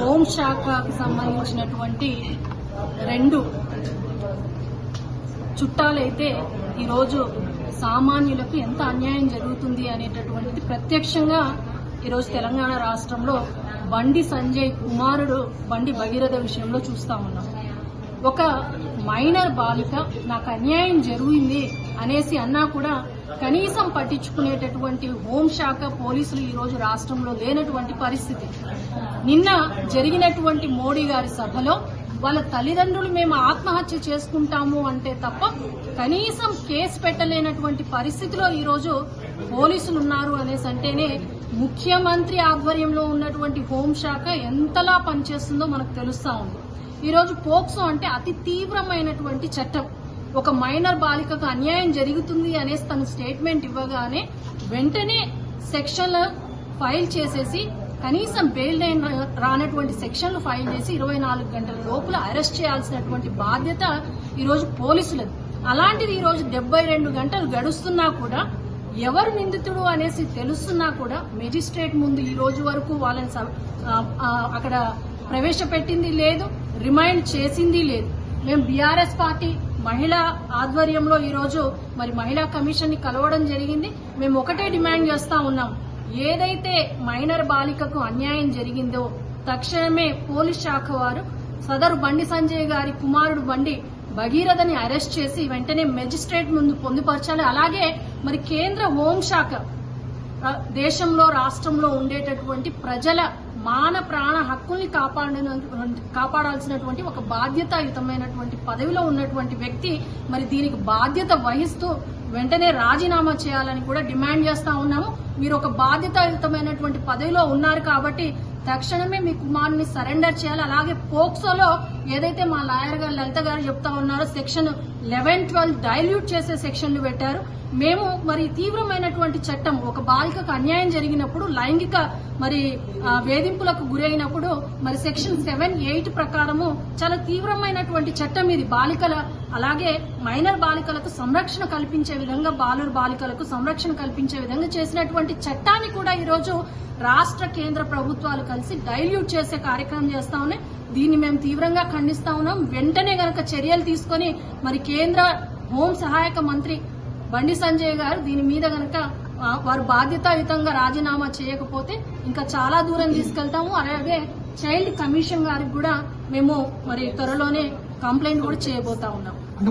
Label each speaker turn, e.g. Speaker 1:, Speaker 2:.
Speaker 1: హోంశాఖకు సంబంధించినటువంటి రెండు చుట్టాలైతే ఈరోజు సామాన్యులకు ఎంత అన్యాయం జరుగుతుంది అనేటటువంటిది ప్రత్యక్షంగా ఈరోజు తెలంగాణ రాష్ట్రంలో బండి సంజయ్ కుమారుడు బండి భగీరథ విషయంలో చూస్తా ఉన్నాం. ఒక మైనర్ బాలిక నాకు అన్యాయం జరిగింది అనేసి అన్నా కూడా కనీసం పట్టించుకునేటటువంటి హోంశాఖ పోలీసులు ఈరోజు రాష్ట్రంలో లేనటువంటి పరిస్థితి. నిన్న జరిగినటువంటి మోడీ గారి సభలో వాళ్ళ తల్లిదండ్రులు మేము ఆత్మహత్య చేసుకుంటాము అంటే తప్ప కనీసం కేసు పెట్టలేనటువంటి పరిస్థితిలో ఈరోజు పోలీసులు ఉన్నారు అనేసి అంటేనే ముఖ్యమంత్రి ఆధ్వర్యంలో ఉన్నటువంటి హోంశాఖ ఎంతలా పనిచేస్తుందో మనకు తెలుస్తా ఉంది. ఈరోజు పోక్సో అంటే అతి తీవ్రమైనటువంటి చట్టం. ఒక మైనర్ బాలికకు అన్యాయం జరుగుతుంది అనేసి తన స్టేట్మెంట్ ఇవ్వగానే వెంటనే సెక్షన్లు ఫైల్ చేసేసి కనీసం బెయిల్ రానటువంటి సెక్షన్లు ఫైల్ చేసి 24 గంటల లోపల అరెస్ట్ చేయాల్సినటువంటి బాధ్యత ఈరోజు పోలీసులది. అలాంటిది ఈరోజు 72 గంటలు గడుస్తున్నా కూడా ఎవరు నిందితుడు అనేసి తెలుస్తున్నా కూడా మెజిస్ట్రేట్ ముందు ఈ రోజు వరకు వాళ్ళని అక్కడ ప్రవేశపెట్టింది లేదు, రిమైండ్ చేసింది లేదు. మేము బీఆర్ఎస్ పార్టీ మహిళా ఆధ్వర్యంలో ఈరోజు మరి మహిళా కమిషన్ ని కలవడం జరిగింది. మేము ఒకటే డిమాండ్ చేస్తా ఉన్నాం, ఏదైతే మైనర్ బాలికకు అన్యాయం జరిగిందో తక్షణమే పోలీస్ శాఖ వారు సదరు బండి సంజయ్ గారి కుమారుడు బండి భగీరథని అరెస్ట్ చేసి వెంటనే మెజిస్ట్రేట్ ముందు పొందుపరచాలి. అలాగే మరి కేంద్ర హోంశాఖ దేశంలో రాష్ట్రంలో ఉండేటటువంటి ప్రజల మాన ప్రాణ హక్కుల్ని కాపాడాల్సినటువంటి ఒక బాధ్యతాయుతమైనటువంటి పదవిలో ఉన్నటువంటి వ్యక్తి మరి దీనికి బాధ్యత వహిస్తూ వెంటనే రాజీనామా చేయాలని కూడా డిమాండ్ చేస్తా ఉన్నాము. మీరు ఒక బాధ్యతాయుతమైనటువంటి పదవిలో ఉన్నారు కాబట్టి తక్షణమే మీ కుమారుని సరెండర్ చేయాలి. అలాగే పోక్సోలో ఏదైతే మా లాయర్ గారు లలిత గారు చెప్తా ఉన్నారో సెక్షన్ 11, 12 డైల్యూట్ చేసే సెక్షన్లు పెట్టారు. మేము మరి తీవ్రమైనటువంటి చట్టం, ఒక బాలికకు అన్యాయం జరిగినప్పుడు లైంగిక మరి వేధింపులకు గురైనప్పుడు మరి సెక్షన్ 7, 8 ప్రకారము చాలా తీవ్రమైనటువంటి చట్టం ఇది. బాలికల అలాగే మైనర్ బాలికలకు సంరక్షణ కల్పించే విధంగా బాలికలకు సంరక్షణ కల్పించే విధంగా చేసినటువంటి చట్టాన్ని కూడా ఈరోజు రాష్ట్ర కేంద్ర ప్రభుత్వాలు కలిసి డైల్యూట్ చేసే కార్యక్రమం చేస్తా ఉన్నాయి. దీన్ని మేము తీవ్రంగా ఖండిస్తా ఉన్నాం. వెంటనే గనక చర్యలు తీసుకొని మరి కేంద్ర హోం సహాయక మంత్రి బండి సంజయ్ గారు దీని మీద గనక వారు బాధ్యతాయుతంగా రాజీనామా చేయకపోతే ఇంకా చాలా దూరం తీసుకెళ్తాము. అలాగే చైల్డ్ కమిషన్ గారికి కూడా మేము మరి త్వరలోనే కంప్లైంట్ కూడా చేయబోతా ఉన్నాం.